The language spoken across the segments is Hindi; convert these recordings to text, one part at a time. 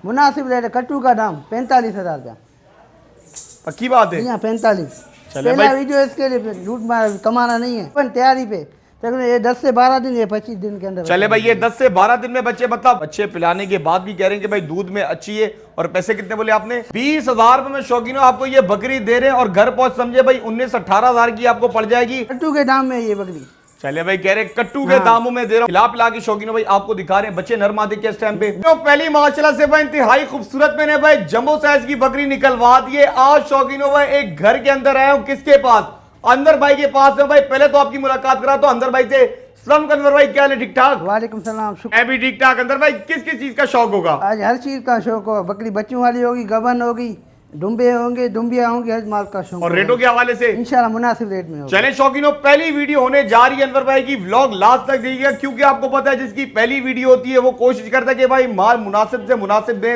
मुनासिब रेट है। कट्टू का दाम 45,000 रुपया। पक्की बात है? 45। चले पहला भाई। वीडियो इसके लिए झूठ कमाना नहीं है, अपन तैयारी पे। तो ये 10 से 12 दिन, ये 25 दिन के अंदर। चले भाई, ये 10 से 12 दिन में बच्चे, मतलब बच्चे पिलाने के बाद भी कह रहे हैं कि भाई दूध में अच्छी है। और पैसे कितने बोले आपने? 20,000 रुपए में शौकीनों आपको ये बकरी दे रहे हैं, और घर पहुंच समझे भाई 19-18,000 की आपको पड़ जाएगी। कट्टू के दाम में ये बकरी। चले भाई, कह रहे कट्टू के दामों में दे रहा हूं। पिला पिला के शौकीनों भाई आपको दिखा रहे हैं बच्चे नर मादे के इस टाइम पे। तो पहली माशाल्लाह से भाई इंतहाई खूबसूरत मैंने भाई जंबो साइज की बकरी निकलवा दी है। आज शौकीनों भाई एक घर के अंदर आया हूं, किसके पास? अंदर भाई के पास है। भाई पहले तो आपकी मुलाकात करा तो अंदर भाई से। सलाम अनवर भाई, क्या है? ठीक ठाक? वालेकुम सलाम। मैं भी ठीक ठाक। अंदर भाई किस किस चीज का शौक होगा? आज हर चीज का शौक हो। बकरी बच्चों वाली होगी, गबन होगी, डुम्बे होंगे, डुम्बिया होंगी, हर माल का शौक। और रेटों के हवाले से इंशाल्लाह मुनासिब रेट में होगा। चलें शौकीनों, पहली वीडियो होने जा रही है अनवर भाई की। व्लॉग लास्ट तक देखिएगा, क्योंकि आपको पता है जिसकी पहली वीडियो होती है वो कोशिश करता है कि भाई माल मुनासिब से मुनासिब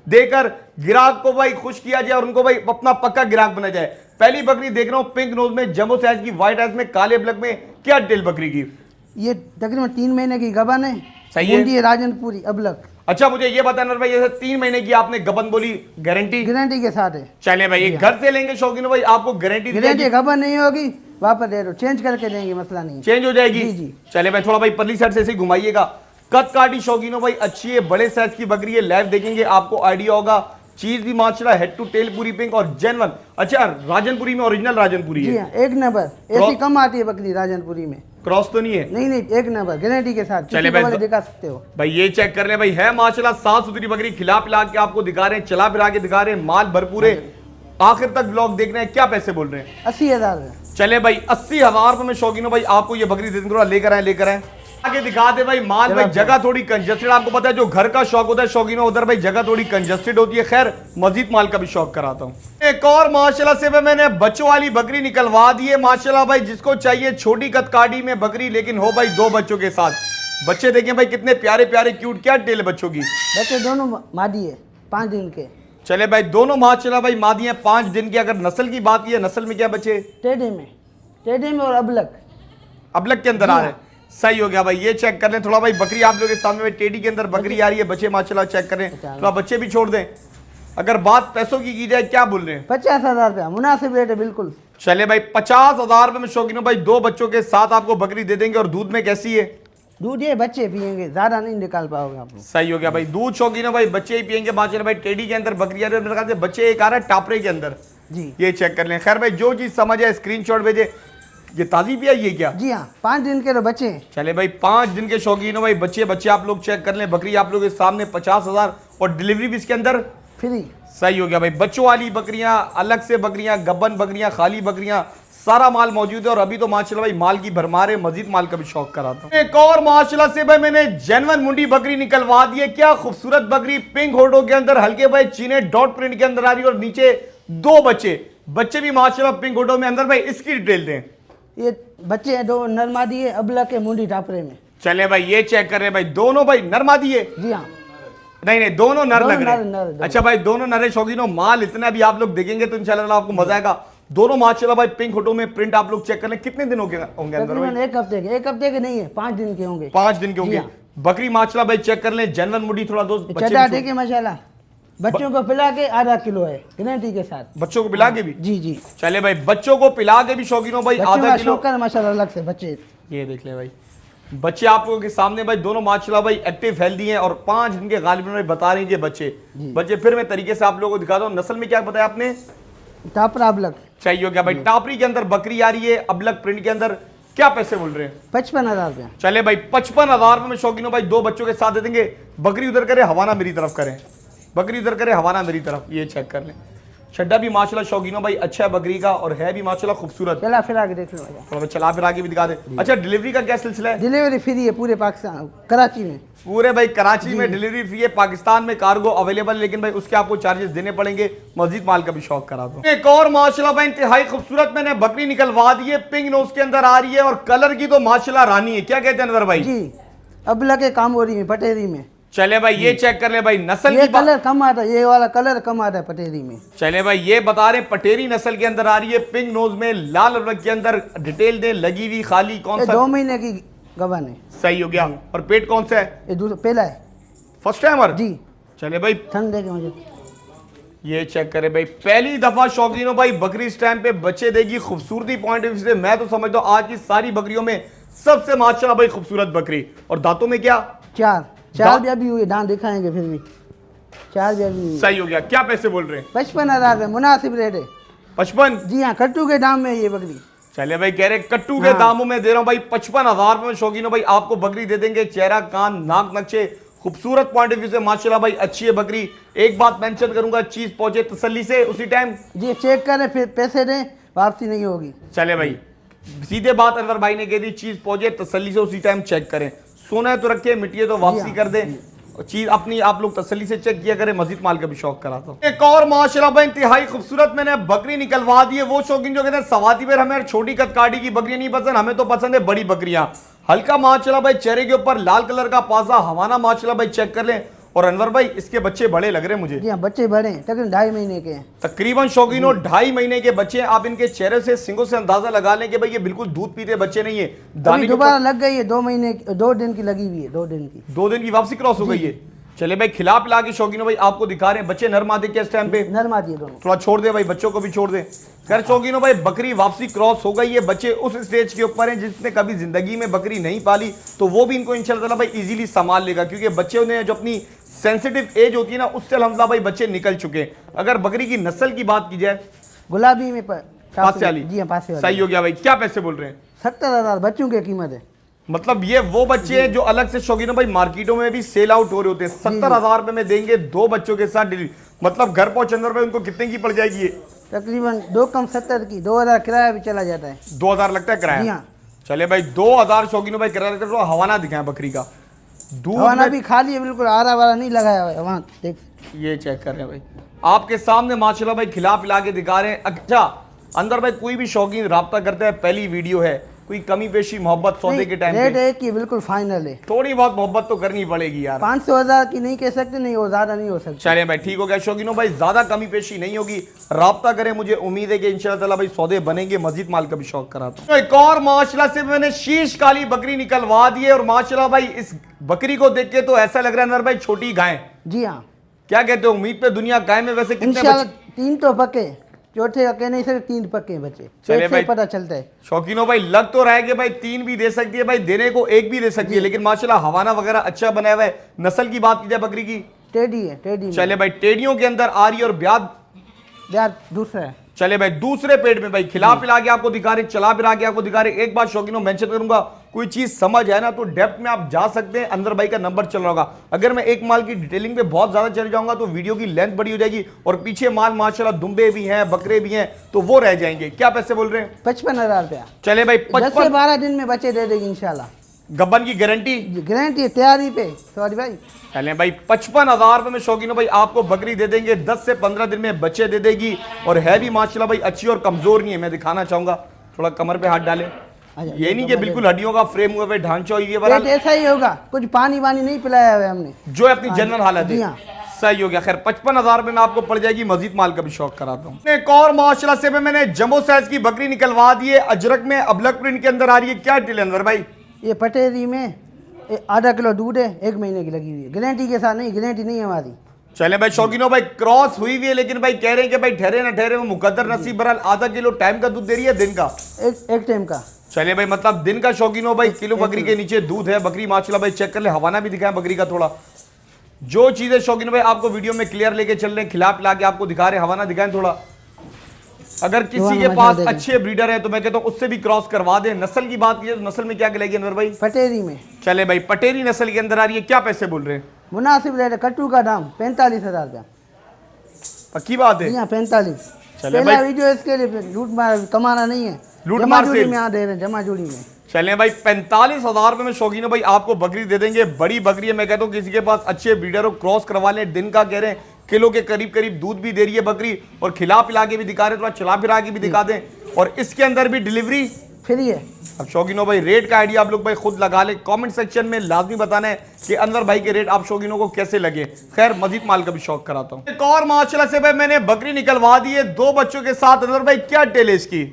देकर ग्राहक को भाई खुश किया जाए और उनको भाई अपना पक्का ग्राहक बना जाए। पहली बकरी देख रहा हूं पिंक नोज में, जंबो साइज की, व्हाइट आइज में, काले ब्लैक में। क्या डिटेल बकरी की? ये तकरीबन 3 महीने की गबन है। सही है। मुंडी है राजनपुरी अबलक। अच्छा मुझे ये बताना भाई, जैसे 3 महीने की आपने गबन बोली, गारंटी? गारंटी के साथ है। चले भाई, एक घर से लेंगे शौकीनों भाई आपको गारंटी दी गारंटी जाएगी। गबन नहीं होगी वापस दे दो, चेंज करके देंगे, मसला नहीं। चेंज हो जाएगी? जी जी। चले भाई, थोड़ा भाई परली साइड से ऐसे ही घुमाइएगा। कद काटी शौकीनों भाई अच्छी है, बड़े साइज की बकरी है। लाइव देखेंगे आपको आइडिया होगा। चीज भी माशाल्लाह हेड टू टेल पूरी पिंक और जेन्युइन। अच्छा राजनपुरी में ओरिजिनल राजनपुरी जी है? हाँ, एक नंबर। ऐसी कम आती है बकरी राजनपुरी में। क्रॉस तो नहीं है? नहीं नहीं, एक नंबर गारंटी के साथ। चले किसी को भाई, वाले दिखा सकते हो भाई ये चेक कर ले भाई, है माशाल्लाह साफ सुथरी बकरी। खिला पिला के आपको दिखा रहे हैं, चला फिरा के दिखा रहे हैं, माल भरपूर है। आखिर तक ब्लॉग देख रहे हैं। क्या पैसे बोल रहे हैं? 80,000। चले भाई 80,000 रुपए में शौकीनों भाई आपको ये बकरी दे देंगे। लेकर आए आगे दिखा दे भाई माल। भाई जगह थोड़ी कंजस्टेड, आपको पता है जो घर का शौक होता है शौकीनों, उधर भाई जगह थोड़ी कंजस्टेड होती है। खैर मजीद माल का भी शौक कराता हूँ। एक और माशाल्लाह से मैंने बच्चों वाली बकरी निकलवा दी है माशाल्लाह भाई। जिसको चाहिए छोटी कदकाठी में बकरी, लेकिन हो भाई 2 बच्चों के साथ। बच्चे देखें भाई कितने प्यारे प्यारे क्यूट। क्या डिटेल है बच्चों की? बच्चे दोनों मादी है, 5 दिन के। चले भाई, दोनों माशाल्लाह भाई मादी हैं, 5 दिन की। अगर नस्ल की बात की है, नस्ल में क्या बच्चे? टेढ़े में और अबलक के अंदर आ रहे हैं। सही हो गया भाई, ये चेक कर लें थोड़ा भाई। बकरी आप लोगों के सामने में टेडी के अंदर बकरी आ रही है। बच्चे माशाल्लाह चेक करें, थोड़ा बच्चे भी छोड़ दें। अगर बात पैसों की जाए, क्या बोल रहे हैं? 50,000 रुपया मुनासिब रेट है बिल्कुल। चले भाई 50,000 रुपए में शौकीनों भाई 2 बच्चों के साथ आपको बकरी दे देंगे। और दूध में कैसी है? दूध ये बच्चे पियेंगे, ज्यादा नहीं निकाल पाओगे आप लोग। सही हो गया भाई, दूध शौकीनों भाई बच्चे ही पियेंगे माशाल्लाह भाई। टेडी के अंदर बकरी आ रही है, बच्चे एक आ रहा है टापरे के अंदर जी। ये चेक कर लें। खैर भाई जो चीज समझ है स्क्रीनशॉट भेजे। ये ताजी भी आई है क्या? जी हाँ, 5 दिन के तो बच्चे। चले भाई 5 दिन के शौकीन हो भाई, बच्चे आप लोग चेक कर लें। बकरी आप लोग के सामने 50,000 और डिलीवरी भी इसके अंदर फ्री। सही हो गया भाई, बच्चों वाली बकरियां, अलग से बकरियां, गब्बन बकरियां, खाली बकरियां, सारा माल मौजूद है। और अभी तो माशाल्लाह भाई माल की भरमार है, मजीद माल का भी शौक कराता हूं। एक और माशाल्लाह से भाई मैंने जेन्युइन मुंडी बकरी निकलवा दी है। क्या खूबसूरत बकरी, पिंक होडो के अंदर, हल्के भाई चीने डॉट प्रिंट के अंदर आ रही है। और नीचे 2 बच्चे भी माशाल्लाह पिंक होडो में। अंदर भाई इसकी डिटेल दें। ये बच्चे हैं 2 नरमादी है, अबलक के मुंडी टापरे में। चले भाई ये चेक कर रहे हैं भाई, दोनों भाई नरमादी है? जी हाँ। नहीं दोनों नर लग रहे हैं। नर। अच्छा भाई दोनों नरे शौकीनों, माल इतना भी आप लोग देखेंगे तो इंशाल्लाह आपको मजा आएगा। दोनों माशाल्लाह भाई पिंक होटो में प्रिंट आप लोग चेक कर लें। कितने दिन होंगे अंदर भाई? 1 हफ्ते के। 1 हफ्ते के नहीं है, 5 दिन के होंगे। 5 दिन के होंगे। बकरी माशाल्लाह भाई चेक कर लें, जेन्युइन मुंडी। थोड़ा दोस्त चटा देखे माशाल्लाह, बच्चों को पिला के आधा किलो है गारंटी के साथ। बच्चों को पिला के भी? जी जी। चले भाई बच्चों को पिला के भी शौकीनों भाई आधा किलो माशाल्लाह अलग से बच्चे। ये देख ले भाई, बच्चे आप लोगों के सामने भाई दोनों माशाल्लाह भाई एक्टिव हेल्दी हैं। और 5 दिन के गालिबन भाई बता रही है बच्चे। फिर मैं तरीके से आप लोगों को दिखा दूं। नस्ल में क्या बताया आपने? टापरा अबलक। चाहिए हो गया भाई, टापरी के अंदर बकरी आ रही है, अबलक प्रिंट के अंदर। क्या पैसे बोल रहे हैं? 55,000 रुपया। चले भाई 55,000 रुपए में शौकीनों भाई 2 बच्चों के साथ दे देंगे। बकरी उधर करे, हवाना मेरी तरफ करें। बकरी उधर करे, हवाना मेरी तरफ। ये चेक कर लें। छड्डा भी माशाल्लाह शौकीनों भाई अच्छा है बकरी का, और है भी माशाल्लाह खूबसूरत। चला फिरा के देख लो भैया। थोड़ा चला फिरा के भी दिखा दे। अच्छा डिलीवरी का क्या सिलसिला है? डिलीवरी फ्री है पूरे पाकिस्तान, कराची में। पूरे भाई कराची में डिलीवरी फ्री है। पाकिस्तान में कार्गो अवेलेबल, लेकिन भाई उसके आपको चार्जेस देने पड़ेंगे। मजीद माल का भी शौक करा दो। एक और माशाल्लाह भाई इंतहाई खूबसूरत मैंने बकरी निकलवा दी है, पिंक नोज के अंदर आ रही है। और कलर की तो माशाल्लाह रानी है। क्या कहते हैं अनवर भाई? जी, अबलक के कामोरी में, पटेरी में। चले भाई ये चेक कर ले भाई, नस्ल ये की कलर कम आता है, ये वाला कलर कम आता है पटेरी में। चले भाई ये बता रहे पटेरी नस्ल के अंदर आ रही है, पिंक नोज में, लाल अबलक के अंदर। डिटेल दे, लगी हुई, खाली, कौन सा? 2 महीने की गबन है। सही हो गया। और पेट कौन सा है? ये दूसरा पहला है। First timer? जी। चले भाई ठंड देगी मुझे। ये चेक करें भाई, पहली दफा शौकीनों भाई बकरी इस टाइम पे बच्चे देगी। खूबसूरती पॉइंट ऑफ व्यू से मैं तो समझता हूँ आज की सारी बकरियों में सबसे माशाल्लाह भाई खूबसूरत बकरी। और दांतों में क्या? चार भी अभी हुई, दांत दिखाएंगे फिर भी। चार भी अभी हुई। सही हो गया। क्या पैसे बोल रहे हैं? 55,000 में मुनासिब रेट है। 55? जी हाँ, कट्टू के दाम में ये बकरी। चले भाई, कह रहे कट्टू के दामों में दे रहा हूं भाई 55,000 में शौकीनों भाई आपको बकरी दे देंगे। चेहरा, कान, नाक, नक्शे खूबसूरत पॉइंट ऑफ व्यू से माशाल्लाह भाई अच्छी है बकरी। एक बात मेंशन करूंगा, चीज पहुंचे तसल्ली से उसी टाइम जी चेक करें फिर पैसे दें, वापसी नहीं होगी। चले भाई, सीधे बात अनवर भाई ने कह दी, चीज पहुंचे तसल्ली से उसी टाइम चेक करें। सोना है तो रखे, मिट्टी है तो वापसी कर दे। चीज अपनी आप लोग तसल्ली से चेक किया करें, मजीद माल का भी शौक कराता हूं। एक और माशाल्लाह भाई इंतहाई खूबसूरत मैंने बकरी निकलवा दी है। वो शौकीन जो कहते हैं सवाती पर हमें छोटी कदकाठी की बकरी नहीं पसंद, हमें तो पसंद है बड़ी बकरियां। हल्का माशाल्लाह भाई चेहरे के ऊपर लाल कलर का पासा, हवाना माशाल्लाह भाई चेक कर लें। और अनवर भाई इसके बच्चे बड़े लग रहे हैं मुझे। जी हाँ, बच्चे बड़े हैं, तकरीबन 2.5 महीने के हैं। तकरीबन शौकीनों 2.5 महीने के बच्चे हैं। आप इनके चेहरे से, सिंगों से अंदाजा लगा लें कि भाई ये बिल्कुल दूध पीते बच्चे नहीं है। दाने दोबारा लग गई है, 2 दिन की लगी हुई है। 2 दिन की 2 दिन की वापसी क्रॉस हो गई है। चले भाई खिला पिला के शौकीनों भाई आपको दिखा रहे हैं बच्चे नर मादे के इस टाइम पे। नर मादी है दोनों। थोड़ा छोड़ दे भाई, बच्चों को भी छोड़ दे। खैर शौकीनों भाई बकरी वापसी क्रॉस हो गई है। बच्चे उस स्टेज के ऊपर हैं जिसने कभी जिंदगी में बकरी नहीं पाली, तो वो भी इनको इंशाल्लाह भाई इजीली संभाल लेगा, क्योंकि बच्चे ने जो अपनी सेंसिटिव एज होती है ना, उससे अल्हम्दुलिल्लाह भाई बच्चे निकल चुके हैं। अगर बकरी की नस्ल की बात की जाए, गुलाबी में पासे वाली। जी हाँ, पासे वाली। सही हो गया भाई। क्या पैसे बोल रहे हैं? 70,000 बच्चों की कीमत है। मतलब ये वो बच्चे हैं जो अलग से शौकीनों भाई मार्केटों में भी सेल आउट हो रहे होते हैं। 70,000 रुपए में देंगे 2 बच्चों के साथ डिलीवरी। मतलब घर पहुंच अंदर में उनको कितने की पड़ जाएगी ये? तकरीबन 2 कम 70 की। 2,000 किराया भी चला जाता है। 2,000 लगता है जी किराया? हाँ। चले भाई 2,000 शौकीनों भाई किराया लगता है। तो हवाना दिखाएं बकरी का दूध हवाना में- भी खाली है, बिल्कुल आरा वारा नहीं लगाया हुआ है। वहाँ देख, ये चेक कर रहे हैं भाई आपके सामने माशाल्लाह भाई खिला पिला के दिखा रहे हैं। अच्छा अंदर भाई कोई भी शौकीन राब्ता करता है, पहली वीडियो है, कोई कमी पेशी मोहब्बत सौदे के टाइम रेट पे एक ही बिल्कुल फाइनल है। थोड़ी बहुत मोहब्बत तो करनी पड़ेगी यार। 500,000 की नहीं कह सकते, नहीं वो ज्यादा नहीं हो सकती। चले भाई ठीक हो गया शौकीनों भाई, ज्यादा कमी पेशी नहीं होगी, राब्ता करें। मुझे उम्मीद है कि इंशाल्लाह ताला भाई सौदे बनेंगे। मजीद माल का भी शौक कराता हूं। एक और माशाल्लाह से मैंने शीश काली बकरी निकलवा दी है। और माशाल्लाह भाई इस बकरी को देख के तो ऐसा लग रहा है अनवर भाई छोटी गाय। जी हाँ, क्या कहते हो, उम्मीद पे दुनिया गाय में वैसे कितने इंशाल्लाह बच्चे? 3 तो पक्के, चौथे का कह नहीं सकते, 3 पक्के हैं बच्चे। चले पेट से भाई। पता चलता है। शौकीनों भाई लग तो रहा है कि भाई 3 भी दे सकती है भाई, देने को 1 भी दे सकती है, लेकिन माशाल्लाह हवाना वगैरह अच्छा बनाया हुआ है। नस्ल की बात की जाए बकरी की, टेडी है, टेडी में। चले भाई टेडियों के अंदर आ रही है और ब्याज यार दूसरा है। चले भाई दूसरे पेट में भाई खिला पिला के आपको दिखा रहे, चला पिला के आपको दिखा रहे। एक बात शौकीनों मेंशन करूंगा, कोई चीज समझ आए ना तो डेप्थ में आप जा सकते हैं। अंदर भाई का नंबर चल रहा होगा। अगर मैं एक माल की डिटेलिंग पे बहुत ज्यादा चल जाऊंगा तो वीडियो की लेंथ बड़ी हो जाएगी और पीछे माल माशाल्लाह दुम्बे भी हैं, बकरे भी हैं, तो वो रह जाएंगे। क्या पैसे बोल रहे हैं? 55,000 रुपया। चले भाई 10 से 12 दिन में बच्चे दे देगी इंशाल्लाह। गब्बन की गारंटी, गारंटी है, तैयारी पे। सॉरी भाई, चले भाई 55,000 रुपए में शौकीनों भाई आपको बकरी दे देंगे। 10 से 15 दिन में बच्चे दे देगी और है भी माशाल्लाह भाई अच्छी और कमजोर नहीं है। मैं दिखाना चाहूंगा, थोड़ा कमर पे हाथ डाले। ये नहीं कि बिल्कुल हड्डियों का फ्रेम हुआ है, ढांचा हुई है, पेट ऐसा ही होगा, कुछ पानी वानी नहीं पिलाया हुआ है हमने, जो है अपनी जनरल हालत जी है। हाँ। सही हो गया। खैर 55,000 रुपए में आपको पड़ जाएगी। मजीद माल का भी शौक कराता हूँ। एक और माशाल्लाह से मैंने जम्बो साइज की बकरी निकलवा दी है। अजरक में अबलक प्रिंट के अंदर आ रही है। क्या डिटेल अनवर भाई? ये पटेरी में आधा किलो दूध है, 1 महीने की लगी हुई है। गारंटी के साथ नहीं, गारंटी नहीं है हमारी। चले भाई शौकीनों भाई क्रॉस हुई हुई है, लेकिन भाई कह रहे हैं कि भाई ठहरे ना ठहरे वो मुकद्दर नसीब। बहरहाल आधा किलो टाइम का दूध दे रही है, दिन का एक टाइम का। चले भाई मतलब दिन का शौकीनों भाई किलो बकरी के नीचे दूध है। बकरी माशाल्लाह भाई चेक कर ले, हवाना भी दिखाएं बकरी का थोड़ा। जो चीजें शौकीन भाई आपको वीडियो में क्लियर लेके चल रहे हैं, खिला पिला के आपको दिखा रहे हैं, हवाना दिखाएं थोड़ा। अगर किसी के पास अच्छे ब्रीडर है तो मैं कहता हूं उससे भी क्रॉस करवा दे। नस्ल की बात की तो नस्ल में क्या कहलाएगी अनवर भाई? पटेरी में। चले भाई पटेरी नस्ल के अंदर आ रही है। क्या पैसे बोल रहे हैं? मुनासिब रेट है। कट्टू का दाम 45,000 रुपया। पक्की बात है? यहाँ 45। चले पहला भाई। वीडियो इसके लिए लूट मार कमाना नहीं है, लूट जमा मार जोड़ी सेल। में यहाँ दे रहे हैं, जमा जोड़ी में। चले भाई 45,000 रुपए में शौकीनों भाई आपको बकरी दे देंगे। बड़ी बकरी है, मैं कहता हूँ किसी के पास अच्छे ब्रीडर हो क्रॉस करवा लें। दिन का कह रहे हैं, किलो के करीब करीब दूध भी दे रही है बकरी और खिला पिला के भी दिखा रहे, थोड़ा चला फिरा के भी दिखा दें। और इसके अंदर भी डिलीवरी फ्री है। अब शौकीनों भाई रेट का आइडिया आप लोग भाई खुद लगा ले। कमेंट सेक्शन में लाजमी बताना है कि अनवर भाई के रेट आप शौकीनों को कैसे लगे। खैर मजीद माल का भी शौक कराता हूँ। एक और माशाल्लाह से भाई मैंने बकरी निकलवा दी है 2 बच्चों के साथ। अनवर भाई क्या टेल है इसकी?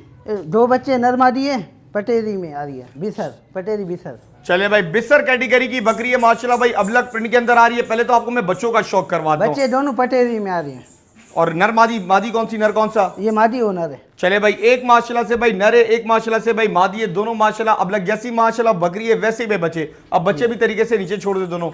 2 बच्चे नरमा दिए, पटेरी में आ रही है, बिसर, पटेरी बिसर। चले भाई बिस्तर कैटेगरी की बकरी है माशाल्लाह भाई, अबलग प्रिंट के अंदर आ रही है। पहले तो आपको मैं बच्चों का शौक करवाता हूँ। बच्चे दोनों पटेरी में आ रही हैं। और नर मादी, मादी कौन सी नर कौन सा? ये मादी ओनर है। चले भाई एक माशाल्लाह से भाई नर है, एक माशाल्लाह से भाई मादी है। दोनों माशाल्लाह अबलग जैसी माशाल्लाह बकरी है वैसे ही बच्चे। अब बच्चे भी तरीके से नीचे छोड़ दे दोनों।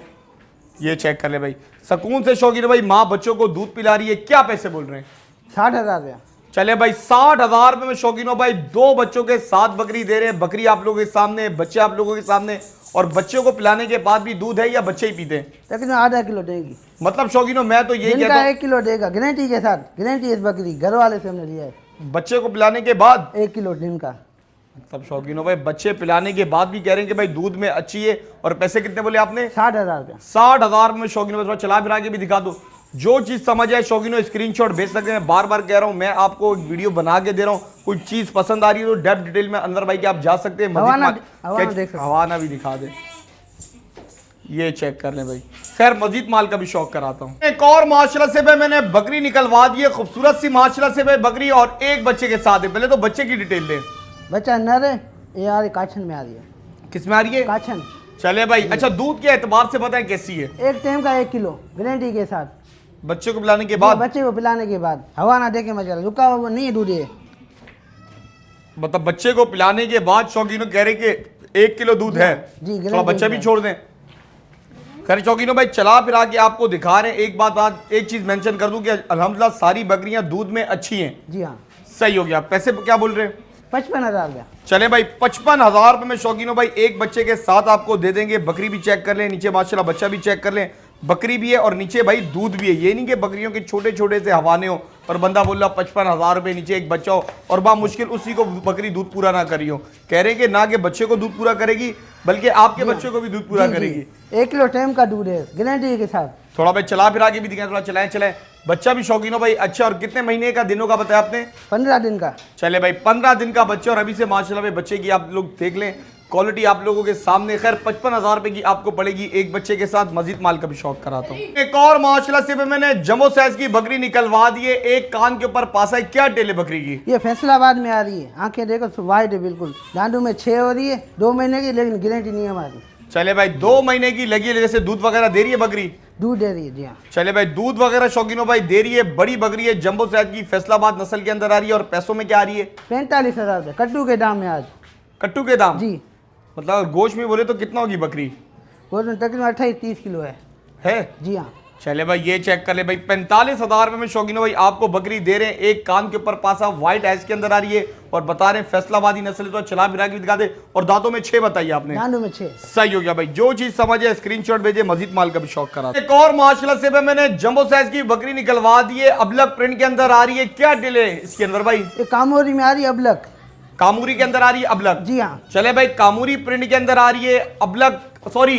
ये चेक कर ले भाई, सुकून से शौकीन भाई, माँ बच्चों को दूध पिला रही है। क्या पैसे बोल रहे हैं? 60,000 रुपया। चले भाई 60,000 रुपए में शौकीनों भाई 2 बच्चों के साथ बकरी दे रहे हैं। बकरी आप लोगों के सामने, बच्चे आप लोगों के सामने, और बच्चों को पिलाने के बाद भी दूध है या बच्चे ही पीते हैं? तकरीबन आधा किलो देगी। मतलब शौकीनों मैं तो यही दिन कहता का हूं 1 किलो देगा गारंटी के साथ। गारंटी इस बकरी घर वाले से हमने लिया है। बच्चे को पिलाने के बाद 1 किलो दिन का। मतलब शौकीनों भाई बच्चे पिलाने के बाद भी कह रहे हैं कि भाई दूध में अच्छी है। और पैसे कितने बोले आपने? 60,000 रुपया। 60,000 में शौकीनों, थोड़ा चला फिरा के भी दिखा दो। जो चीज समझ आए शौकीनों स्क्रीनशॉट भेज सकते हैं। बार बार कह रहा हूं, मैं आपको वीडियो बना के दे रहा हूं। कोई चीज पसंद आ रही है तो डेप्थ डिटेल में अंदर भाई के आप जा सकते हैं। हवाना भी दिखा दे। ये चेक कर लें भाई। खैर मजीद माल का भी शौक कराता हूँ। एक और माशाल्लाह से भाई मैंने बकरी निकलवा दी है, खूबसूरत सी माशाल्लाह से भाई बकरी, और एक बच्चे के साथ है। पहले तो बच्चे की डिटेल दें। बच्चा नर है, ये आ रही काछन में आ रही है। किस में आ रही है? काछन। चले भाई अच्छा, दूध के एतबार से बताएं कैसी है? एक टाइम का 1 किलो गारंटी के साथ। बच्चे को पिलाने के बाद? बच्चे को पिलाने के बाद। हवा ना देके मजा रुका हुआ नहीं है दूध ये। मतलब बच्चे को पिलाने के बाद शौकीनों कह रहे कि 1 किलो दूध है। जी, थोड़ा बच्चा भी छोड़ दें। खैर शौकीनों भाई चला फिरा के आपको दिखा रहे हैं। एक चीज मेंशन कर दूं कि अल्हम्दुलिल्लाह सारी बकरियां दूध में अच्छी हैं। जी हाँ। सही हो गया। पैसे क्या बोल रहे हैं? 55,000 रुपया। चले भाई 55,000 रुपए में शौकीनों भाई एक बच्चे के साथ आपको दे देंगे। बकरी भी चेक कर लें, नीचे माशाल्लाह बच्चा भी चेक कर लें। बकरी भी है और नीचे भाई दूध भी है। ये नहीं कि बकरियों के छोटे छोटे से हवाने हो और बंदा बोल रहा 55,000 रुपए, नीचे एक बच्चा हो और बा मुश्किल उसी को बकरी दूध पूरा ना करी हो। कह रहे हैं कि ना कि बच्चे को दूध पूरा करेगी बल्कि आपके बच्चे को भी दूध पूरा करेगी। 1 किलो टाइम का दूध है गारंटी के साथ। थोड़ा भाई चला फिरा के भी दिखाएं, थोड़ा चलाएं। बच्चा भी शौकीनों भाई अच्छा। और कितने महीने का, दिनों का बताया आपने? 15 दिन का। चले भाई 15 दिन का बच्चा। और अभी से माशाल्लाह भाई बच्चे की आप लोग देख लें क्वालिटी आप लोगों के सामने। खैर 55,000 रुपए की आपको पड़ेगी एक बच्चे के साथ। मजीद माल का भी शौक कराता हूँ। एक और माशाल्लाह से मैंने जम्बो साइज की बकरी निकलवा दी है। एक कान के ऊपर पासा है। क्या टेल है बकरी की? ये फैसलाबाद में आ रही है। आंखें देखो वाइट है बिल्कुल। दांडू में 6 हो रही है, 2 महीने की, लेकिन गारंटी नहीं है हमारी। चले भाई 2 महीने की लगी है। जैसे दूध वगैरह दे रही है बकरी? दूध दे रही है जी हाँ। चले भाई दूध वगैरह शौकीनों भाई दे रही है। बड़ी बकरी है, जंबो साइज की, फैसलाबाद नस्ल के अंदर आ रही है। और पैसों में क्या आ रही है? 45,000 रुपये कट्टू के दाम में आज। कट्टू के दाम? जी। मतलब गोश्त में बोले तो कितना होगी बकरी? गोश्त में तकरीबन 28-30 किलो है। जी हाँ। चले भाई ये चेक कर ले भाई 45,000 रुपए में शौकीनों भाई आपको बकरी दे रहे हैं। एक कान के ऊपर पासा व्हाइट एज के अंदर आ रही है और बता रहे हैं फैसलाबादी नस्ल। तो चला फिरा के दिखा दे। और दांतों में 6 बताइए आपने? दांतों में 6। सही हो गया भाई। जो चीज समझे स्क्रीनशॉट भेजे। मजीद माल का भी शौक करा। एक और माशाल्लाह से मैंने जंबो साइज की बकरी निकलवा दी है। अबलग प्रिंट के अंदर आ रही है। क्या डिले है इसके अंदर भाई? ये कामोरी में आ रही है अबलग। कामूरी के अंदर आ रही है अबलग? जी हाँ। चले भाई कामूरी प्रिंट के अंदर आ रही है अबलग, सॉरी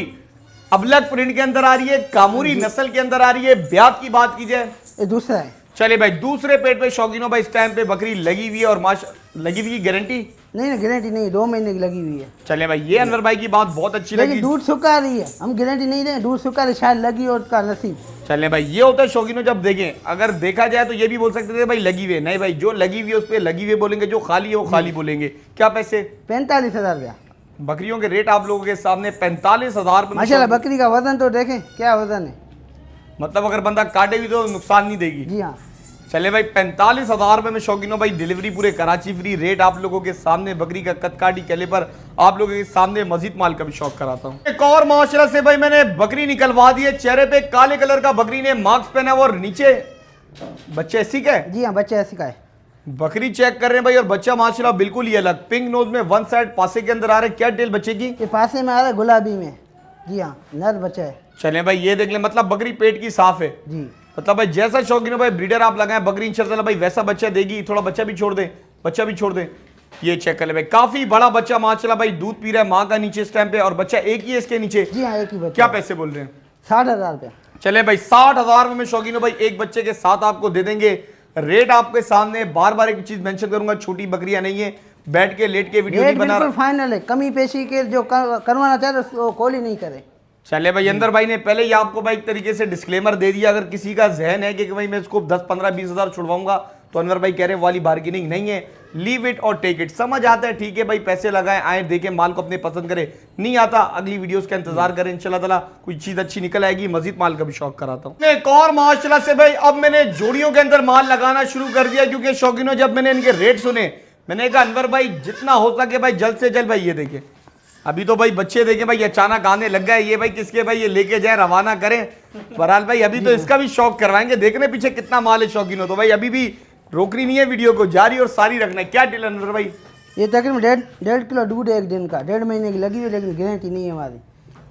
अबलग प्रिंट के अंदर आ रही है। कामूरी नस्ल के अंदर आ रही है। ब्याज की बात की जाए, ये दूसरा है। चले भाई दूसरे पेट पे शौकीनों भाई इस टाइम पे बकरी लगी हुई है। और माशा लगी हुई गारंटी नहीं गारंटी नहीं, 2 महीने की लगी हुई है। चले भाई ये अनवर भाई की बात बहुत अच्छी लगी। लेकिन दूध सुखा रही है, हम गारंटी नहीं दें। दूध सुखा रही, शायद लगी और उसका नसीब। चले भाई ये होता है शौकीनों। जब देखें अगर देखा जाए तो ये भी बोल सकते थे भाई लगी हुई। नहीं भाई जो लगी हुई है उस पर लगी हुई बोलेंगे, जो खाली है वो खाली बोलेंगे। क्या पैसे? 45,000 रुपया। बकरियों के रेट आप लोगों के सामने 45,000 रुपये। माशाल्लाह बकरी का वजन तो देखें क्या वजन है। मतलब अगर बंदा काटे भी तो नुकसान नहीं देगी। जी हाँ। चले भाई 45,000 रुपए में शौकीनों भाई डिलीवरी पूरे कराची फ्री। रेट आप लोगों के सामने बकरी का कदकाठी केले पर आप लोगों के सामने। मजीद माल का भी शौक कराता हूँ। एक और माशाल्लाह से भाई मैंने बकरी निकलवा दी है। चेहरे पे काले कलर का बकरी ने मास्क पहना हुआ और नीचे बच्चे ऐसी का है। जी हाँ बच्चा ऐसी का है। बकरी चेक कर रहे हैं भाई और बच्चा माशाल्लाह बिल्कुल ही अलग। पिंक नोज में वन साइड पासे के अंदर आ रहा है। क्या टेल बच्चे की? ये पासे में आ रहा है गुलाबी में। जी हाँ नर बच्चा है। चले भाई ये देख ले, मतलब बकरी पेट की साफ है। जी। मतलब भाई जैसा शौकीन है भाई ब्रीडर आप लगाएं बकरी इंशाल्लाह भाई वैसा बच्चा देगी। थोड़ा बच्चा भी छोड़ दे, बच्चा भी छोड़ दे। ये चेक कर ले भाई काफी बड़ा बच्चा माशाल्लाह भाई दूध पी रहा है माँ का नीचे इस टाइम पे। और बच्चा एक ही है इसके नीचे? जी हाँ एक ही बच्चा। क्या पैसे बोल रहे हैं? 60,000 रुपया। चले भाई 60,000 में शौकीन भाई एक बच्चे के साथ आपको दे देंगे। रेट आपके सामने। बार बार एक चीज मेंशन करूंगा, छोटी बकरियां नहीं है। बैठ के लेट के वीडियो नहीं बना रहा। फाइनल है। कमी पेशी के जो करवाना चाह रहे वो कॉल ही नहीं करे। चले भाई अंदर भाई ने पहले ही आपको भाई एक तरीके से डिस्क्लेमर दे दिया। अगर किसी का जहन है कि भाई मैं इसको 10, 15, 20 हज़ार छुड़वाऊंगा तो अनवर भाई कह रहे हैं वाली बार्गेनिंग नहीं है, लीव इट और टेक इट। समझ आता है, ठीक है भाई, पैसे लगाएं, आए देखें माल को अपने पसंद करें, नहीं आता अगली वीडियोस का इंतजार करें, इंशाल्लाह ताला कोई चीज अच्छी निकल आएगी। मजीद माल का भी शौक कराता हूँ। एक और माशाल्लाह से भाई अब मैंने जोड़ियों के अंदर माल लगाना शुरू कर दिया, क्योंकि शौकीनों जब मैंने इनके रेट सुने मैंने कहा अनवर भाई जितना हो सके भाई जल्द से जल्द भाई ये देखे। अभी तो भाई बच्चे देखें भाई अचानक आने लग गए, ये भाई किसके भाई ये लेके जाए रवाना करें। बहरहाल भाई अभी तो इसका भी शौक करवाएंगे, देखने पीछे कितना माल है शौकीनों। तो भाई अभी भी रोकनी नहीं है वीडियो को, जारी और सारी रखना है। क्या डील अनवर भाई? ये तकरीबन 1.5 किलो दूध है एक दिन का, 1.5 महीने की लगी हुई, लेकिन गारंटी नहीं है हमारी।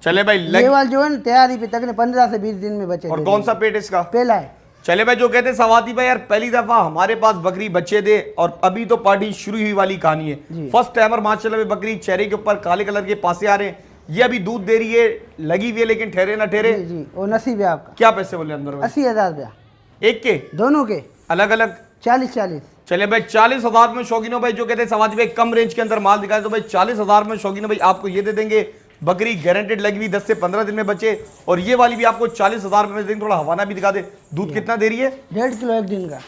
चले भाई ये वाल जो है ना तैयारी पे तकरीबन 15 से 20 दिन में बचे। और कौन सा पेट इसका? पहला है। चले भाई जो कहते हैं सवाती भाई यार पहली दफा हमारे पास बकरी बच्चे दे और अभी तो पार्टी शुरू हुई वाली कहानी है। फर्स्ट टाइमर माशाल्लाह में बकरी, चेहरे के ऊपर काले कलर के पासे आ रहे हैं, ये अभी दूध दे रही है, लगी हुई है, लेकिन ठहरे ना ठहरे जी और नसीब है आपका। क्या पैसे बोले अंदर भाई? 80,000 रुपया एक के, दोनों के अलग अलग 40-40। चले भाई 40,000 में शौकीनों भाई जो कहते हैं सवाती भाई कम रेंज के अंदर माल दिखाए, तो भाई 40,000 में शौकीनों भाई आपको ये दे देंगे। बकरी गारंटेड लगी हुई 10 से 15 दिन में बचे, और ये वाली भी आपको 40,000 में देंगे। थोड़ा हवाना भी दिखा दे, दूध कितना दे रही है? 1.5 किलो एक दिन का।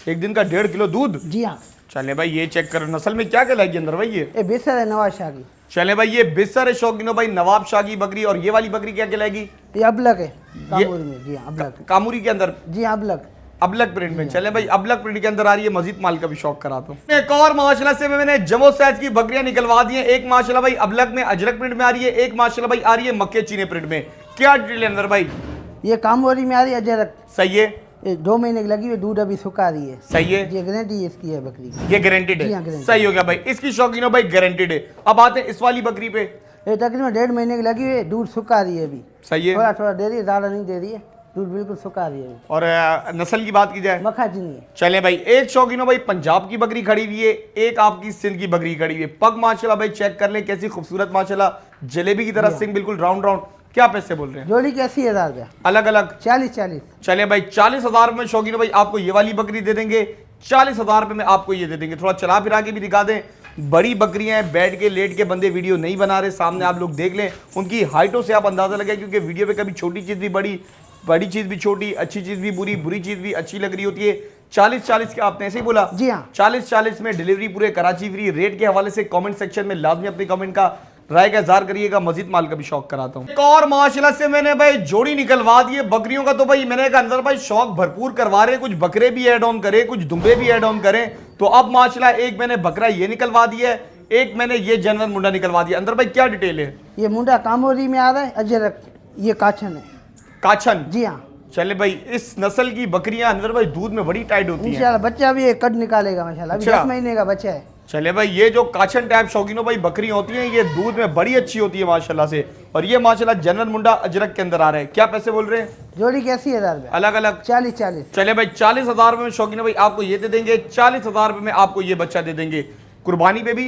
एक दिन का 1.5 किलो दूध? जी हाँ। चले भाई ये चेक करो, नस्ल में क्या कहलाएगी अंदर भाई? ये बेसर है नवाज शाह की। चले भाई ये बिस्सर है शौकीनों भाई नवाब शाह की बकरी। और ये वाली बकरी क्या कहलाएगी? ये अबलक है कामूरी में। जी हाँ अबलक। कामूरी के अंदर? जी हाँ अबलक। अबलक प्रिंट में। चले भाई अबलक प्रिंट के अंदर आ रही है, मजीद माल का भी शौक कराता हूँ। एक और माशाल्लाह से मैंने जमो साइज की बकरियां निकलवा दी हैं। एक माशाल्लाह भाई अबलक में अजरक प्रिंट में आ रही है, एक माशाल्लाह भाई आ रही है मक्के चीने प्रिंट में। क्या डिटेल है अंदर भाई? ये कामोरी में आ रही है अजरक। सही है। ये 2 महीने की लगी हुई, दूध अभी सुखा रही है। सही है। ये गारंटी इसकी है बकरी की। ये गारंटेड जी हाँ, है। guaranteed। सही हो गया भाई, इसकी शौकीनों भाई गारंटेड है। अब आते हैं इस वाली बकरी पे। ये तकरीबन 1.5 महीने की लगी हुई है, दूध सुखा रही है अभी। सही है। थोड़ा थोड़ा दे रही है, ज़्यादा नहीं दे रही है, दूध बिल्कुल सुखा रही है। और नस्ल की बात की जाए मक्खा चीनी है। चले भाई एक शौकीनों भाई पंजाब की बकरी खड़ी हुई है, एक आपकी सिंध की बकरी खड़ी हुई है। पग माशाल्लाह भाई चेक कर ले, कैसी खूबसूरत माशाल्लाह, जलेबी की तरह सिंग बिल्कुल राउंड राउंड। क्या पैसे बोल रहे हैं? जोड़ी के 80,000 रुपया। अलग अलग 40-40। चले भाई 40,000 में शौकीनों भाई आपको ये वाली बकरी दे देंगे, 40,000 रुपए में आपको ये दे देंगे। थोड़ा चला फिरा के भी दिखा दें। बड़ी बकरियां हैं, बैठ के लेट के बंदे वीडियो नहीं बना रहे, सामने आप लोग देख लें, उनकी हाइटों से आप अंदाजा लगे, क्योंकि वीडियो पे कभी छोटी चीज भी बड़ी, बड़ी चीज भी छोटी, अच्छी चीज भी बुरी, बुरी चीज भी अच्छी लग रही होती है। 40-40 के आपने ऐसे ही बोला? जी हाँ। 40-40 में डिलीवरी पूरे कराची फ्री। रेट के हवाले से कमेंट सेक्शन में लाजमी अपने कमेंट का राय का इज़हार करिएगा। मजीद माल का भी शौक कराता हूँ। एक और माशाल्लाह से मैंने भाई जोड़ी निकलवा दी है बकरियों का। तो भाई मैंने कहा अंदर भाई शौक भरपूर करवा रहे हैं, कुछ बकरे भी ऐड ऑन करें, कुछ दुम्बे भी ऐड ऑन करें। तो अब माशाल्लाह एक मैंने बकरा ये निकलवा दिया है, एक मैंने ये जानवर मुंडा निकलवा दिया। अंदर भाई क्या डिटेल है? ये मुंडा कामोरी में आ रहा है, अजरक ये काछन है। काछन? जी हाँ। चले भाई इस नस्ल की बकरियां अंदर भाई दूध में बड़ी टाइट होती हैं। इंशाल्लाह बच्चा भी एक कट निकालेगा माशाल्लाह, अभी 10 महीने का बच्चा है। चले भाई ये जो काछन टाइप शौकीनों भाई बकरी होती हैं, ये दूध में बड़ी अच्छी होती है माशाल्लाह से। और ये माशाल्लाह जनरल मुंडा अजरक के अंदर आ रहा है। क्या पैसे बोल रहे हैं? जोड़ी के 80,000 रुपया। अलग अलग 40-40। चले भाई 40,000 में शौकीनों भाई आपको ये दे देंगे, 40,000 रुपए में आपको ये बच्चा दे देंगे। कुर्बानी पे भी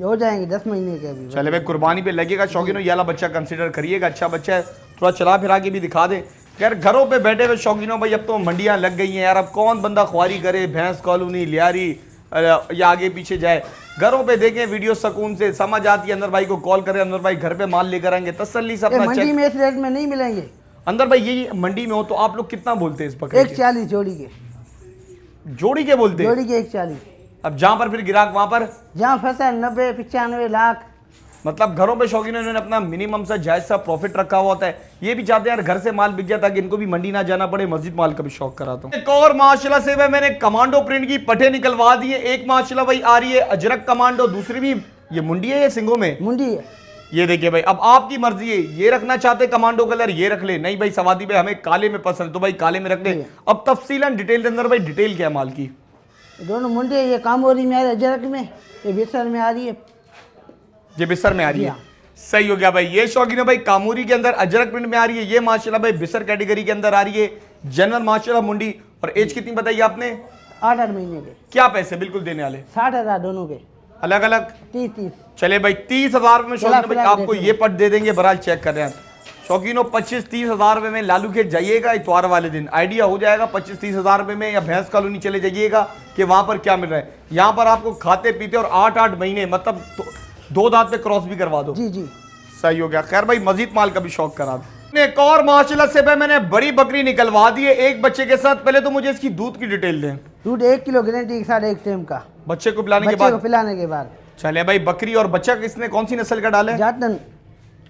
हो जाएंगे 10 महीने के अभी। चले भाई कुर्बानी पे लगेगा शौकीनों, ये वाला बच्चा कंसीडर करिएगा, अच्छा बच्चा है। थोड़ा चला फिरा के भी दिखा दे। यार घरों पे बैठे हुए शौकीनों भाई अब तो मंडियां लग गई हैं यार, अब कौन बंदा ख्वारी करे, भैंस कॉलोनी लियारी या आगे पीछे जाए। घरों पे देखें वीडियो सुकून से, समझ आती है, अंदर भाई को कॉल करें, अंदर भाई घर पे माल लेकर आएंगे, तसल्ली से अपना मंडी में इस रेट में नहीं मिलेंगे। अंदर भाई ये मंडी में हो तो आप लोग कितना बोलते हैं इस बकरे के? 140 जोड़ी के। जोड़ी के बोलते हैं? जोड़ी के 140। अब जहां पर फिर गिराक वहां पर जहाँ फंसा है 90, 95 लाख। मतलब घरों पे शौकीनों ने अपना मिनिमम सा जायज सा प्रॉफिट रखा हुआ होता है। ये भी चाहते हैं यार घर से माल बिक जाए ताकि इनको भी मंडी ना जाना पड़े। मस्जिद माल का भी शौक कराता हूँ। एक और माशाल्लाह से मैंने कमांडो प्रिंट की पट्टे निकलवा दी है। एक माशाल्लाह भाई आ रही है अजरक कमांडो, दूसरी भी ये मुंडी है, ये सिंगों में मुंडी है। ये देखिए भाई, अब आपकी मर्जी है, ये रखना चाहते कमांडो कलर ये रख ले, नहीं भाई सवादी भाई हमें काले में पसंद है तो भाई काले में रख ले। अब तफसीलन डिटेल के अंदर भाई डिटेल क्या है माल की? दोनों मुंडे, ये कामोरी में आ रही है अजरक में, ये बिस्तर में आ रही है। ये बिस्तर में आ रही है, सही हो गया भाई। ये शौकीन भाई कामूरी के अंदर अजरक प्रिंट में आ रही है, ये माशाल्लाह भाई बिस्तर कैटेगरी के अंदर आ रही है, जनरल माशाल्लाह मुंडी। और एज कितनी बताइए आपने? 8-8 महीने के। क्या पैसे बिल्कुल देने वाले? 60,000 दोनों के। अलग अलग 30-30। चले भाई 30,000 में शौकीन भाई आपको ये पट दे देंगे। बहरहाल चेक कर रहे हैं शौकीनों, 25-30 हज़ार रुपए में लालू खेत जाइएगा इतवार वाले दिन, आइडिया हो जाएगा 25-30 हज़ार रुपए में। या भैंस कॉलोनी चले जाइएगा कि वहां पर क्या मिल रहा है। यहाँ पर आपको खाते पीते और 8-8 महीने मतलब 2 दांत पे क्रॉस भी करवा दो। जी जी सही हो गया। खैर भाई मजीद माल का भी शौक करा दो। एक और माशाल्लाह से भाई मैंने बड़ी बकरी निकलवा दी है एक बच्चे के साथ। पहले तो मुझे इसकी दूध की डिटेल दें। दूध 1 किलो गारंटी के साथ एक टाइम का, बच्चे को पिलाने के बच्चे को बाद। पिलाने के बाद। चले भाई बकरी और बच्चा किसने कौन सी नस्ल का डाला है? जातन।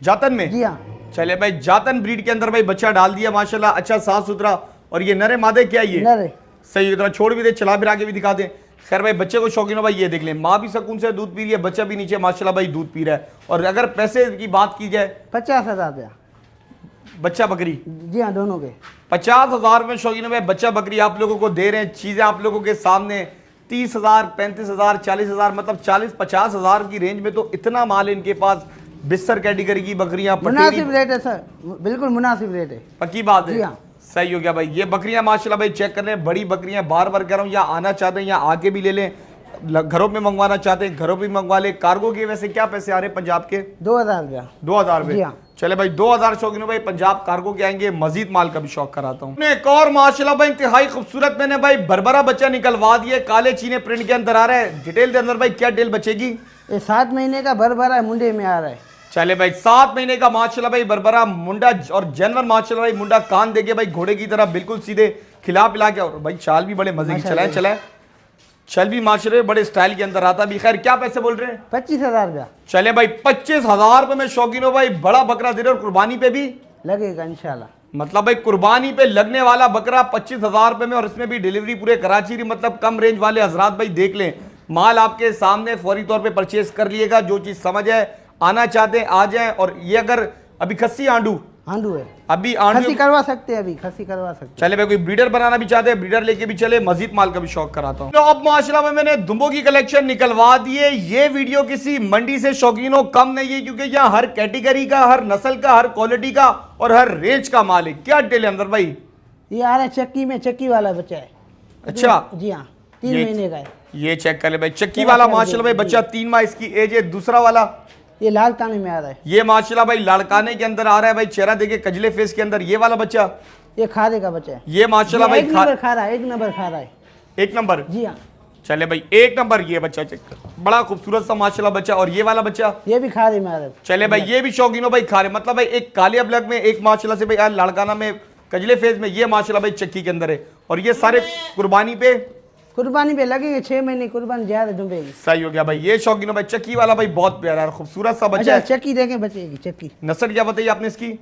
जातन में? जी हाँ। चले भाई जातन ब्रीड के अंदर भाई बच्चा डाल दिया माशाल्लाह, अच्छा साफ सुथरा। और ये नरे मादे क्या ये? नरे। सही उतना छोड़ भी दे, चला फिर आगे भी दिखा दे। खैर भाई बच्चे को शौकीन हो भाई, ये देख लें माँ भी सुकून से दूध पी रही है, बच्चा भी नीचे माशाल्लाह भाई दूध पी रहा है। और अगर पैसे की बात की जाए 50,000 रुपया बच्चा बकरी। जी हाँ, दोनों के 50,000 में शौकीन भाई बच्चा बकरी आप लोगों को दे रहे हैं। चीजें आप लोगों के सामने 30,000, 35,000, 40,000 मतलब 40-50,000 की रेंज में तो इतना माल इनके पास। बिस्तर कैटेगरी की बकरियां, मुनासिब रेट है सर, बिल्कुल मुनासिब रेट है। पक्की बात है। जी हाँ। सही हो गया भाई। ये बकरियां माशाल्लाह भाई चेक कर लें, बड़ी बकरियां। बार बार कह रहा हूँ, या आना चाहते हैं या आके भी ले लें, घरों में मंगवाना चाहते हैं घरों में मंगवा ले। कार्गो के वैसे क्या पैसे आ रहे हैं पंजाब के? 2,000 रुपया। 2,000 जी रुपए। हाँ। चले भाई 2,000 शौकीन भाई पंजाब कार्गो के आएंगे। मजीद माल का भी शौक कराता हूँ। एक और माशाल्लाह भाई इंतहाई खूबसूरत मैंने भाई बरबरा बच्चा निकलवा दिया, काले चीने प्रिंट के अंदर आ रहा है। डिटेल के अंदर भाई क्या डिटेल बचेगी? ये 7 महीने का बरबरा है, मुंडे में आ रहा है। चले भाई 7 महीने का माशाल्लाह भाई बरबरा मुंडा और जानवर माशाल्लाह भाई मुंडा कान देके भाई घोड़े की तरह बिल्कुल सीधे खिला पिला के। और भाई चाल भी बड़े मजे की चलाए चल भी माशाल्लाह बड़े स्टाइल के अंदर आता भी। खैर क्या पैसे बोल रहे हैं? 25,000 रुपया। चले भाई 25,000 रुपए में शौकीन हो भाई बड़ा बकरा दे रहे और कुर्बानी पे भी लगेगा इंशाल्लाह। मतलब भाई कुर्बानी पे लगने वाला बकरा 25,000 रुपए में, और इसमें भी डिलीवरी पूरे कराची की। मतलब कम रेंज वाले हजरात भाई देख लें, माल आपके सामने फौरी तौर पे परचेज कर लिएगा। जो चीज समझ है, आना चाहते हैं आ जाएं। और ये अगर अभी खस्सी आंडू है, अभी खसी आंडू करवा सकते हैं, अभी खसी करवा सकते हैं। चले भाई कोई ब्रीडर बनाना भी चाहते हैं, ब्रीडर लेके भी चले। मजीद माल का भी शौक कराता हूँ। तो अब माशाल्लाह में मैंने दुम्बों की कलेक्शन निकलवा दी है। ये वीडियो किसी मंडी से शौकीनों कम नहीं है, क्योंकि यहाँ हर कैटेगरी का, हर नस्ल का, हर क्वालिटी का और हर रेंज का माल है। क्या डिटेल है अंदर भाई? ये आ रहा है चक्की में, चक्की वाला बच्चा है। अच्छा जी हाँ, 3 महीने का है। ये चेक कर ले भाई, चक्की वाला माशाल्लाह भाई बच्चा 3 माह इसकी एज है। दूसरा वाला ये लाल ताने में आ रहा है। ये माशाल्लाह भाई लड़काने के अंदर आ रहा है भाई, चेहरा देखे कजले फेस के अंदर। ये वाला बच्चा ये खारे का बच्चा है। ये माशाल्लाह भाई एक नंबर खा रहा है, एक नंबर खा रहा है। 1 नंबर। जी हाँ। चले भाई 1 नंबर ये बच्चा चेक कर, बड़ा खूबसूरत सा माशाल्लाह बच्चा। और ये वाला बच्चा ये भी खारे में आ रहा है। चले भाई ये भी शौकीनों भाई खा रहे, मतलब भाई एक काले अबलग में, एक माशाल्लाह से भाई लड़काना में, कजले फेस में। ये माशाल्लाह भाई चक्की के अंदर है। और ये सारे कुर्बानी पे लगेंगे 6 महीने कुर्बानी ज्यादा डूबेगी। सही हो गया भाई। ये शौकीनों भाई चक्की वाला भाई बहुत प्यारा है, खूबसूरत सा बच्चा अच्छा, है। चक्की देखें बचेगी, चक्की नस्ल क्या बताइए आपने इसकी?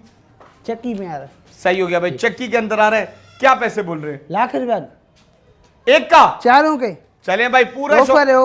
चक्की में आ रहा है। सही हो गया भाई, चक्की के अंदर आ रहा है। क्या पैसे बोल रहे हैं? लाख रुपया एक का? चारों के। चले भाई पूरा ऑफर है,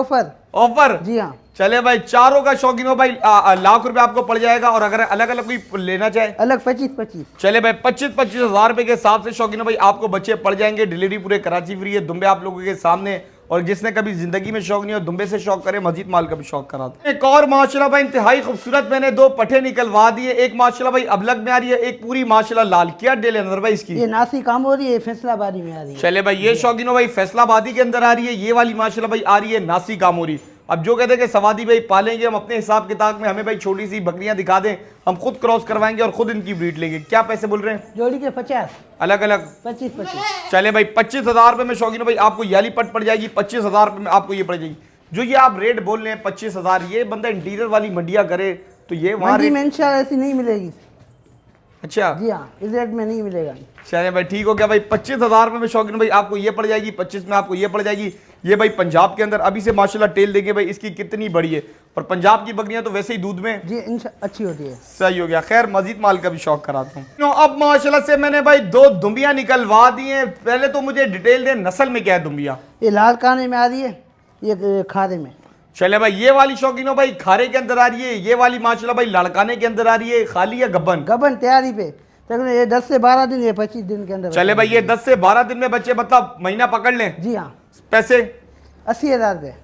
ऑफर। जी हाँ। चले भाई चारों का शौकीन हो भाई लाख रुपए आपको पड़ जाएगा। और अगर अलग अलग कोई लेना चाहे अलग 25-25। चले भाई 25,000 रुपए के हिसाब से शौकीन हो भाई आपको बच्चे पड़ जाएंगे। डिलीवरी पूरे कराची फ्री है, दुम्बे आप लोगों के सामने। और जिसने कभी जिंदगी में शौक नहीं हो दुम्बे से शौक करे, मजीद माल का भी शौक कराता। एक और माशाल्लाह भाई इंतहाई खूबसूरत मैंने 2 पट्टे निकलवा दिए। एक माशाल्लाह भाई अबलग में आ रही है, एक पूरी माशाल्लाह लाल। क्या डेल है अंदर भाई इसकी? ये नासी काम हो रही है, फैसलाबादी में आ रही है। चले भाई ये शौकीन हो भाई फैसलाबादी के अंदर आ रही है। ये वाली माशाल्लाह भाई आ रही है नासी कामोरी। अब जो कहते हैं कि सवादी भाई पालेंगे हम अपने हिसाब किताब में, हमें भाई छोटी सी बकरियां दिखा दें, हम खुद क्रॉस करवाएंगे और खुद इनकी ब्रीड लेंगे। क्या पैसे बोल रहे हैं? जोड़ी के 50, अलग अलग 25-25। चले भाई 25,000 रुपए में शौकीन भाई आपको याली पट पड़ जाएगी। 25,000 रुपए में आपको ये पड़ जाएगी। जो ये आप रेट बोल रहे हैं 25,000, ये बंदा इंटीरियर वाली मंडिया करे तो ये वहाँ मंडी में इंशाल्लाह ऐसी नहीं मिलेगी। अच्छा जी हाँ, इस रेट में नहीं मिलेगा। चले भाई ठीक हो गया भाई। 25,000 रुपए में शौकीन भाई आपको ये पड़ जाएगी, 25 में आपको ये पड़ जाएगी। ये भाई पंजाब के अंदर अभी से माशाल्लाह टेल देंगे भाई इसकी कितनी बड़ी है। और पंजाब की बकरियां तो वैसे ही दूध में जी अच्छी होती है। सही हो गया। खैर मजीद माल का भी शौक कराता हूँ। अब माशाल्लाह से मैंने भाई 2 दुम्बियां निकलवा दी हैं। पहले तो मुझे डिटेल दे, नस्ल में क्या है दुम्बिया? ये लाल काने में आ रही है, ये खारे में। चले भाई ये वाली शौकीनो भाई खारे के अंदर आ रही है। ये वाली माशाल्लाह भाई लड़काने के अंदर आ रही है। खाली या गब्बन? गब्बन तैयारी पे। ये 10 से 12 दिन, ये 25 दिन के अंदर। चले भाई ये 10 से 12 दिन में बच्चे, मतलब महीना पकड़ लें। जी हाँ। पैसे 80,000 रुपये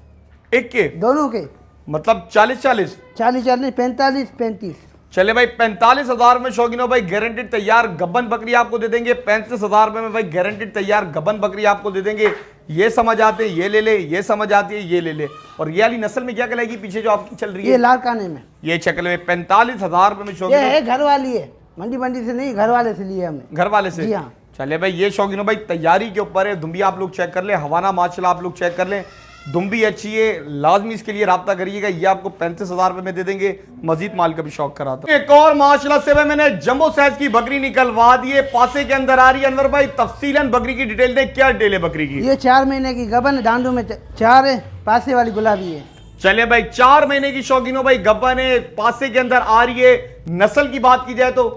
एक के, दोनों के, मतलब 40-40 45-35। चले भाई 45,000 में शौकीनो भाई गारंटेड तैयार गब्बन बकरी आपको दे देंगे। 35,000 रुपए में भाई गारंटेड तैयार गब्बन बकरी आपको दे देंगे। ये समझ आते ये ले ले, ये समझ आती है ये ले ले। और ये वाली नस्ल में क्या कहलाएगी पीछे जो आपकी चल रही है? ये लाल काने में। ये चकले में 45,000 रुपए में ये शौकीनो, है घर वाली है, मंडी से नहीं, घर वाले से लिए हमने। घर वाले से? जी हाँ। चले भाई ये शौकीनो भाई तैयारी के ऊपर है। दुम्बिया आप लोग चेक कर ले, हवाना माशाल्लाह आप लोग चेक कर लें। दुम्बी अच्छी है, लाजमी इसके लिए राब्ता करिएगा। ये आपको 35,000 रुपए में दे देंगे। मजीद माल का भी शौक कराता हूं। एक और माशाल्लाह से मैंने जंबो साइज की बकरी निकलवा दी है, पासे के अंदर आ रही है। अनवर भाई तफसीलन बकरी की डिटेल दें, क्या डिटेल है बकरी की? ये 4 महीने की गबन, दांडू में 4 है, पासे वाली गुलाबी है। चले भाई 4 महीने की शौकीनों भाई गब्बन है, पासे के अंदर आ रही है। नस्ल की बात की जाए तो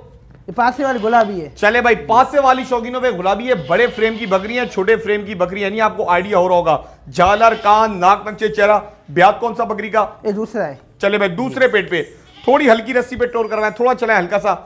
ये पासे वाली गुलाबी है। चले भाई पासे वाली शौकीनों पे गुलाबी है। बड़े फ्रेम की बकरी है, छोटे फ्रेम की बकरी है, यानी आपको आइडिया हो रहा होगा। झालर, कान, नाक, नक्शे, चेहरा। ब्याज कौन सा बकरी का? ये दूसरा है। चले भाई दूसरे पेट पे थोड़ी हल्की रस्सी पे टोर करवाएं, थोड़ा चला हल्का सा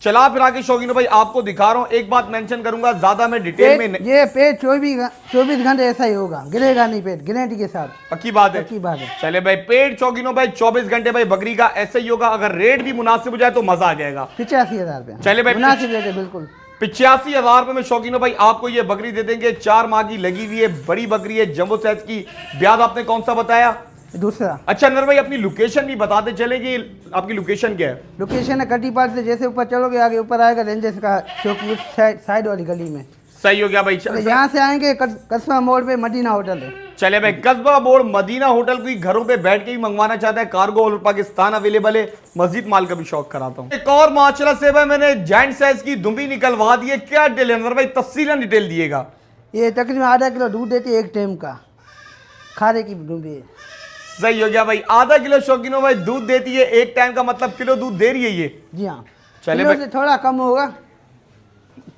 चला फिरा के शौकीनों भाई आपको दिखा रहा हूं। एक बात मेंशन करूंगा, ज्यादा मैं डिटेल में नहीं। ये पेट 24 घंटे ऐसा ही होगा, गिरेगा नहीं पेट, गारंटी के साथ। पक्की बात है? पक्की बात है। चले भाई पेट शौकीनों भाई 24 घंटे भाई बकरी का ऐसा ही होगा। अगर रेट भी मुनासिब हो जाए तो मजा आ जाएगा। 85,000 रुपये। चले भाई मुनासिब रेट है बिल्कुल। 85,000 रुपए में शौकीनों भाई आपको ये बकरी दे देंगे। 4 माह की लगी हुई है, बड़ी बकरी है, जंबो साइज की। ब्याज आपने कौन सा बताया? दूसरा। अच्छा अनवर भाई अपनी लोकेशन भी बताते चले कि आपकी लोकेशन क्या है? लोकेशन है कटी पार्ट से जैसे ऊपर चलोगे आगे ऊपर आएगा रेंजर्स का चौकी साइड वाली गली में। सही हो गया भाई। यहाँ से आएंगे कस्बा मोड़ पे मदीना होटल है। चले भाई कस्बा मोड़ मदीना होटल की घरों पे बैठ के ही मंगवाना चाहता है कार्गो और पाकिस्तान अवेलेबल है। मस्जिद माल का भी शौक कराता हूँ। एक और माशाल्लाह से भाई मैंने जायंट साइज की दुम्बी निकलवा दी है। क्या डिटेल है अनवर भाई, तफसीलन डिटेल दिएगा। ये तकरीबन आधा किलो दूध देती है एक टाइम का, खारे की दुम्बी है। सही हो गया भाई, आधा किलो शौकीनों भाई दूध देती है एक टाइम का, मतलब किलो दूध दे रही है ये। जी हाँ। चले किलो भाई से थोड़ा कम होगा।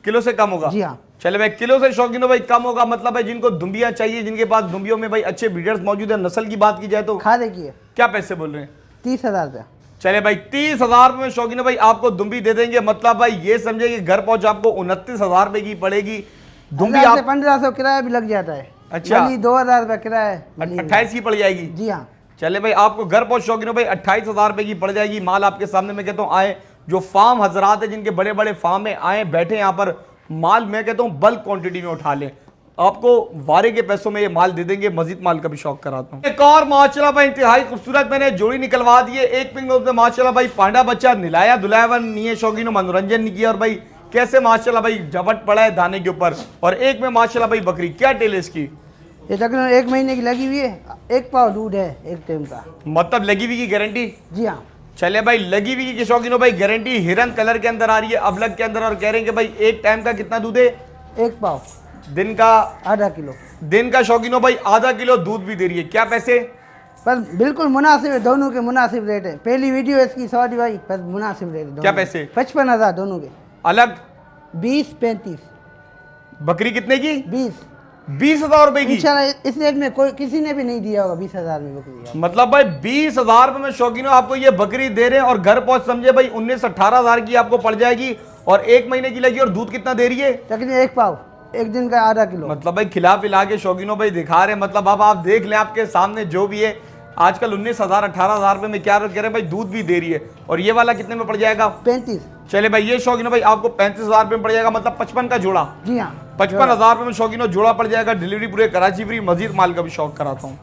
किलो से कम होगा? जी हाँ। चले भाई किलो से शौकीनों भाई कम होगा, मतलब भाई जिनको दुम्बियां चाहिए, जिनके पास दुम्बियों में भाई अच्छे ब्रीडर्स मौजूद है। नस्ल की बात की जाए तो खारे की है। क्या पैसे बोल रहे हैं? 30,000 रुपया। चले भाई 30,000 रुपए में शौकीनों भाई आपको दुम्बी दे देंगे। मतलब भाई ये समझे कि घर पहुंच आपको 29,000 रुपए की पड़ेगी दुम्बी। 1500 किराया भी लग जाता है। अच्छा। 2,000 रुपया किराया है। 28 की पड़ जाएगी? जी हाँ। चले भाई आपको घर पहुंच शौकीनों भाई 28,000 रुपए की पड़ जाएगी। माल आपके सामने मैं कहता हूँ आए, जो फार्म हजरात है जिनके बड़े बड़े फार्म में आए बैठे यहाँ पर, माल मैं कहता हूँ बल्क क्वांटिटी में उठा लें, आपको वारे के पैसों में ये माल दे देंगे। मजीद माल का भी शौक कराता हूँ। एक और माशाल्लाह भाई इंतहाई खूबसूरत मैंने जोड़ी निकलवा दी है। एक पिंग में माशाल्लाह भाई पांडा बच्चा निलाया दुलाया नहीं है, शौकीनों मनोरंजन नहीं किया और भाई कैसे माशाल्लाह भाई झपट पड़ा है दाने के ऊपर। और एक में माशाल्लाह भाई बकरी, क्या टेल है इसकी? ये तकरीबन 1 महीने की लगी हुई है, 1 पाव दूध है एक टाइम का। मतलब लगी हुई की गारंटी? जी हाँ। चले भाई लगी हुई की शौकीनों भाई गारंटी। हिरन कलर के अंदर आ रही है, अबलग के अंदर, और कह रहे हैं कि भाई एक टाइम का कितना दूध है? 1 पाव। दिन का? आधा किलो। दिन का शौकीनों भाई आधा किलो दूध भी दे रही है। क्या पैसे? पर बिल्कुल मुनासिब है, दोनों के मुनासिब रेट है। पहली वीडियो इसकी सॉरी भाई, पर मुनासिब रेट है। क्या पैसे? 55,000 दोनों के। अलग? 20-35। बकरी कितने की? 20,000 रुपए की। इंशाल्लाह इस रेट में कोई किसी ने भी नहीं दिया होगा 20,000 में बकरी। मतलब भाई 20,000 रुपए में शौकीनों आपको ये बकरी दे रहे हैं और घर पहुंच समझे भाई 19-18,000 की आपको पड़ जाएगी। और 1 महीने की लगी और दूध कितना दे रही है? तकरीबन 1 पाव, एक दिन का आधा किलो। मतलब भाई खिला पिला के शौकीनों भाई दिखा रहे हैं। मतलब अब आप देख लें आपके सामने जो भी है, आजकल 19,000-18,000 रुपए में क्या कह रहे हैं भाई दूध भी दे रही है। और ये वाला कितने में पड़ जाएगा? 35। चले भाई ये शौकीनों भाई आपको 35,000 रुपए में पड़ जाएगा, मतलब 55 का जोड़ा। जी हाँ। 55,000 रुपए में शौकीनों जोड़ा पड़ जाएगा। डिलीवरी पूरे कराची फ्री। मजीद माल का भी शौक कराता हूँ।